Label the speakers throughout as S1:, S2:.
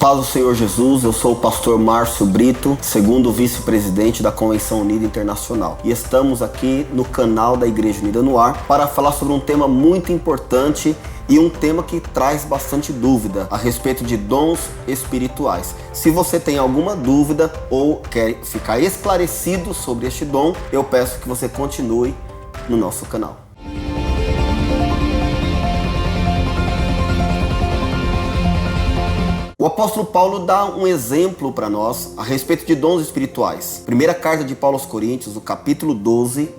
S1: paz do Senhor Jesus, eu sou o pastor Márcio Brito, segundo vice-presidente da Convenção Unida Internacional. E estamos aqui no canal da Igreja Unida no Ar para falar sobre um tema muito importante e um tema que traz bastante dúvida a respeito de dons espirituais. Se você tem alguma dúvida ou quer ficar esclarecido sobre este dom, eu peço que você continue no nosso canal. O apóstolo Paulo dá um exemplo para nós a respeito de dons espirituais. Primeira carta de Paulo aos Coríntios, no capítulo 12,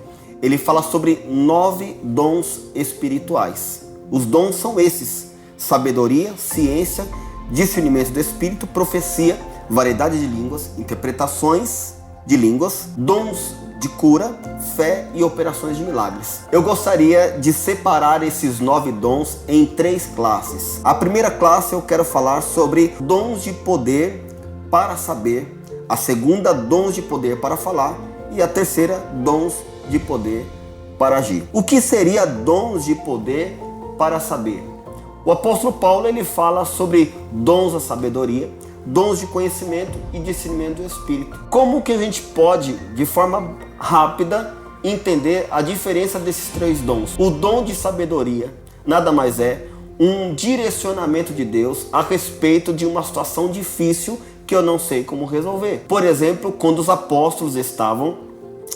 S1: ele fala sobre 9 dons espirituais. Os dons são esses: sabedoria, ciência, discernimento do espírito, profecia, variedade de línguas, interpretações de línguas, dons de cura, fé e operações de milagres. Eu gostaria de separar esses 9 dons em 3 classes. A primeira classe eu quero falar sobre dons de poder para saber, a segunda, dons de poder para falar, e a terceira, dons de poder para agir. O que seria dons de poder para saber? O apóstolo Paulo ele fala sobre dons da sabedoria, dons de conhecimento e discernimento do espírito. Como que a gente pode, de forma rápida, entender a diferença desses 3 dons? O dom de sabedoria nada mais é um direcionamento de Deus a respeito de uma situação difícil que eu não sei como resolver. Por exemplo, quando os apóstolos estavam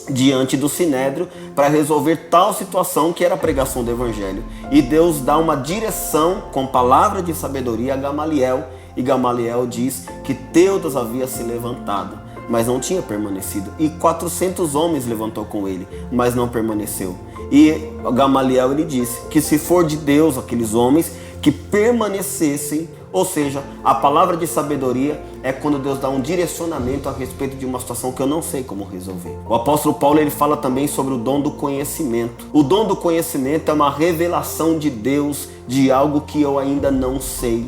S1: diante do Sinédrio para resolver tal situação que era a pregação do Evangelho, e Deus dá uma direção com palavra de sabedoria a Gamaliel, e Gamaliel diz que Teudas havia se levantado, mas não tinha permanecido, e 400 homens levantou com ele, mas não permaneceu. E Gamaliel ele disse que se for de Deus aqueles homens que permanecessem, ou seja, a palavra de sabedoria é quando Deus dá um direcionamento a respeito de uma situação que eu não sei como resolver. O apóstolo Paulo ele fala também sobre o dom do conhecimento. O dom do conhecimento é uma revelação de Deus de algo que eu ainda não sei.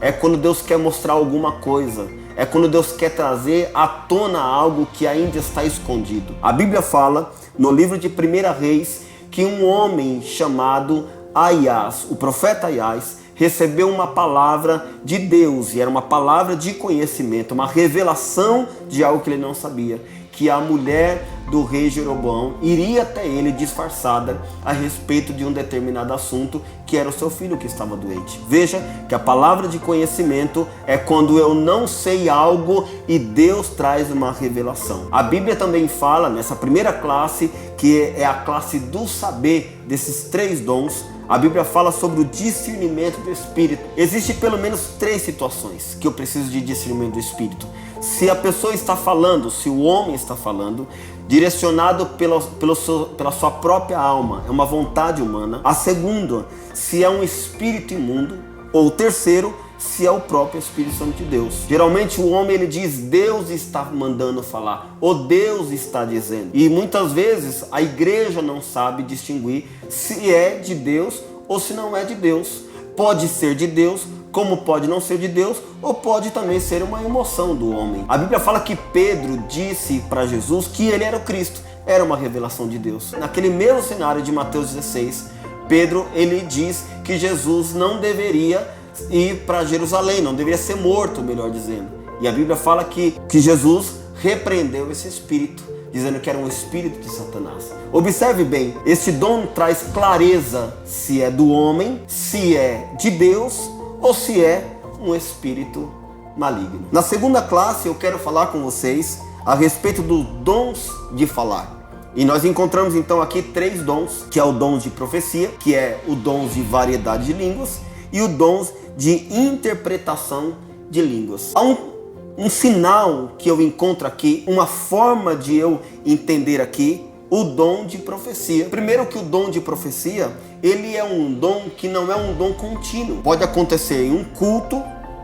S1: É quando Deus quer mostrar alguma coisa. É quando Deus quer trazer à tona algo que ainda está escondido. A Bíblia fala no livro de 1 Reis que um homem chamado Aias, o profeta Aias, recebeu uma palavra de Deus, e era uma palavra de conhecimento, uma revelação de algo que ele não sabia, que a mulher do rei Jeroboão iria até ele disfarçada a respeito de um determinado assunto, que era o seu filho que estava doente. Veja que a palavra de conhecimento é quando eu não sei algo e Deus traz uma revelação. A Bíblia também fala, nessa primeira classe, que é a classe do saber, desses 3 dons, a Bíblia fala sobre o discernimento do Espírito. Existem pelo menos 3 situações que eu preciso de discernimento do Espírito. Se a pessoa está falando, se o homem está falando, direcionado pela sua própria alma, é uma vontade humana. A segunda, se é um espírito imundo. Ou o terceiro, se é o próprio Espírito Santo de Deus. Geralmente o homem ele diz: Deus está mandando falar, ou Deus está dizendo. E muitas vezes a igreja não sabe distinguir se é de Deus ou se não é de Deus. Pode ser de Deus, como pode não ser de Deus, ou pode também ser uma emoção do homem. A Bíblia fala que Pedro disse para Jesus que ele era o Cristo. Era uma revelação de Deus. Naquele mesmo cenário de Mateus 16, Pedro ele diz que Jesus não deveria ir para Jerusalém, não deveria ser morto, melhor dizendo. E a Bíblia fala que Jesus repreendeu esse espírito, dizendo que era um espírito de Satanás. Observe bem, este dom traz clareza se é do homem, se é de Deus ou se é um espírito maligno. Na segunda classe eu quero falar com vocês a respeito dos dons de falar. E nós encontramos então aqui 3 dons, que é o dom de profecia, que é o dom de variedade de línguas, e o dom de interpretação de línguas. Há um sinal que eu encontro aqui, uma forma de eu entender aqui o dom de profecia. Primeiro que o dom de profecia, ele é um dom que não é um dom contínuo. Pode acontecer em um culto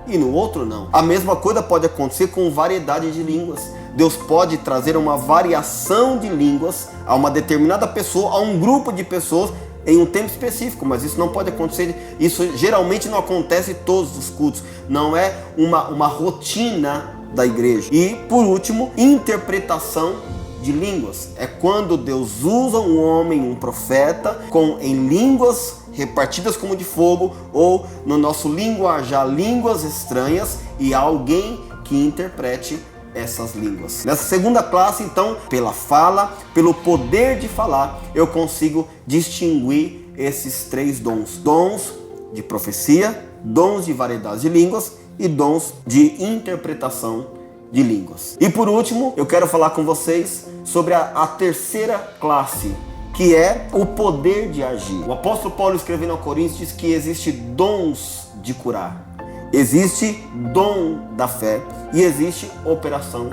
S1: e no outro não. A mesma coisa pode acontecer com variedade de línguas. Deus pode trazer uma variação de línguas a uma determinada pessoa, a um grupo de pessoas em um tempo específico, mas isso não pode acontecer. Isso geralmente não acontece em todos os cultos. Não é uma rotina da igreja. E por último, interpretação de línguas. É quando Deus usa um homem, um profeta, em línguas repartidas como de fogo, ou no nosso linguajar, línguas estranhas, e alguém que interprete essas línguas. Nessa segunda classe, então, pela fala, pelo poder de falar, eu consigo distinguir esses três dons. Dons de profecia, dons de variedade de línguas e dons de interpretação de línguas. E por último, eu quero falar com vocês sobre a terceira classe, que é o poder de agir. O apóstolo Paulo, escrevendo aos Coríntios, diz que existe dons de curar, existe dom da fé e existe operação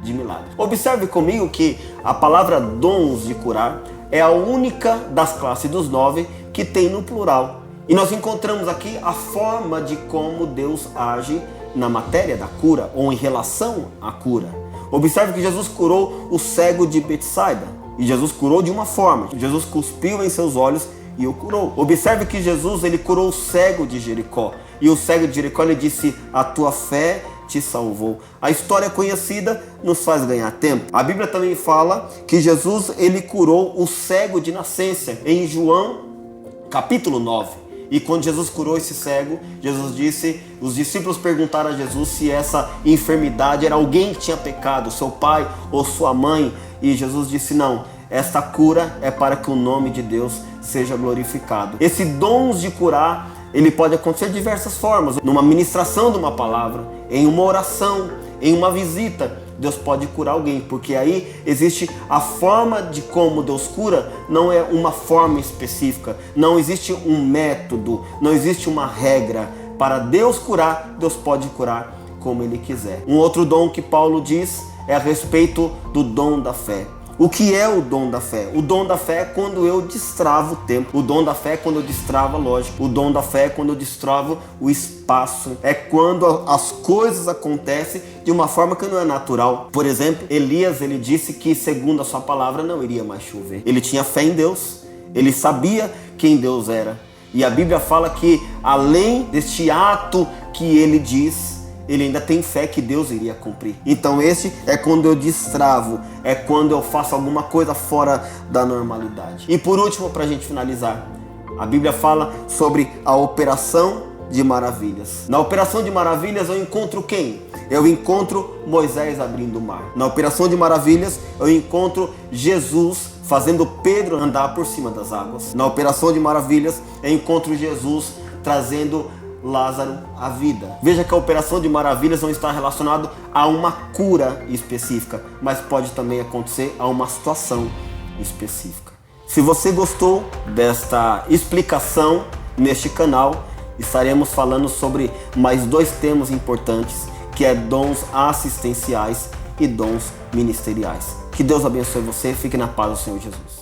S1: de milagre. Observe comigo que a palavra dons de curar é a única das classes dos 9 que tem no plural. E nós encontramos aqui a forma de como Deus age na matéria da cura ou em relação à cura. Observe que Jesus curou o cego de Betsaida. E Jesus curou de uma forma. Jesus cuspiu em seus olhos e o curou. Observe que Jesus ele curou o cego de Jericó. E o cego de Jericó ele disse: a tua fé te salvou. A história conhecida nos faz ganhar tempo. A Bíblia também fala que Jesus ele curou o cego de nascença em João capítulo 9. E quando Jesus curou esse cego, Jesus disse, os discípulos perguntaram a Jesus se essa enfermidade era alguém que tinha pecado, seu pai ou sua mãe. E Jesus disse: não, esta cura é para que o nome de Deus seja glorificado. Esse dom de curar, ele pode acontecer de diversas formas. Numa ministração de uma palavra, em uma oração, em uma visita. Deus pode curar alguém, porque aí existe a forma de como Deus cura, não é uma forma específica, não existe um método, não existe uma regra. Para Deus curar, Deus pode curar como Ele quiser. Um outro dom que Paulo diz é a respeito do dom da fé. O que é o dom da fé? O dom da fé é quando eu destravo o tempo. O dom da fé é quando eu destravo a lógica. O dom da fé é quando eu destravo o espaço. É quando as coisas acontecem de uma forma que não é natural. Por exemplo, Elias, ele disse que segundo a sua palavra não iria mais chover. Ele tinha fé em Deus. Ele sabia quem Deus era. E a Bíblia fala que além deste ato que ele diz, ele ainda tem fé que Deus iria cumprir. Então esse é quando eu destravo, é quando eu faço alguma coisa fora da normalidade. E por último, para a gente finalizar, a Bíblia fala sobre a operação de maravilhas. Na operação de maravilhas eu encontro quem? Eu encontro Moisés abrindo o mar. Na operação de maravilhas eu encontro Jesus fazendo Pedro andar por cima das águas. Na operação de maravilhas eu encontro Jesus trazendo Lázaro à vida. Veja que a operação de maravilhas não está relacionada a uma cura específica, mas pode também acontecer a uma situação específica. Se você gostou desta explicação neste canal, estaremos falando sobre mais 2 temas importantes, que é dons assistenciais e dons ministeriais. Que Deus abençoe você, fique na paz do Senhor Jesus.